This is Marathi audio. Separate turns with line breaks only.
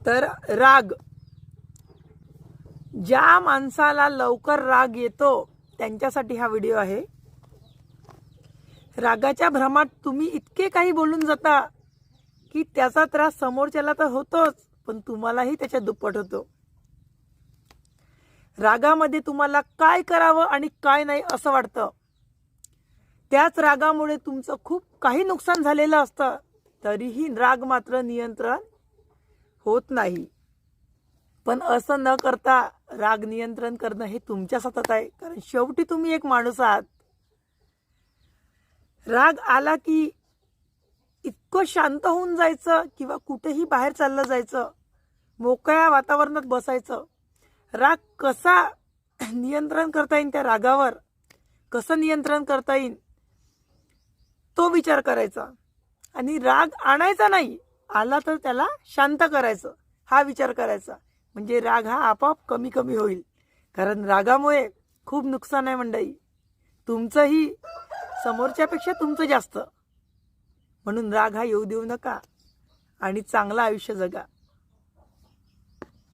तर राग, ज्या माणसाला लवकर राग येतो त्यांच्यासाठी हा व्हिडिओ आहे। रागाच्या भ्रमात तुम्ही इतके काही बोलून जाता की त्याचा त्रास समोरच्याला तर होतोच, पण तुम्हालाही त्याच्या दुप्पट होतो। रागामध्ये तुम्हाला काय करावं आणि काय नाही असं वाटतं। त्याच रागामुळे तुमचं खूप काही नुकसान झालेलं असतं, तरीही राग मात्र नियंत्रण होत नाही। पण असं न करता राग नियंत्रण करणं हे तुमच्याच हातात आहे, कारण शेवटी तुम्ही एक माणूस आहात। राग आला की इतकं शांत होऊन जायचं किंवा कुठेही बाहेर चाललं जायचं, मोकळ्या वातावरणात बसायचं। राग कसा नियंत्रण करता येईल, त्या रागावर कसं नियंत्रण करता येईल तो विचार करायचा। आणि राग आणायचा नाही, आला तर त्याला शांत करायचं, हा विचार करायचा। म्हणजे राग हा आपोआप कमी कमी होईल, कारण रागामुळे खूप नुकसान आहे मंडळी, तुमचंही समोरच्यापेक्षा तुमचं जास्त। म्हणून राग हा येऊ देऊ नका आणि चांगलं आयुष्य जगा।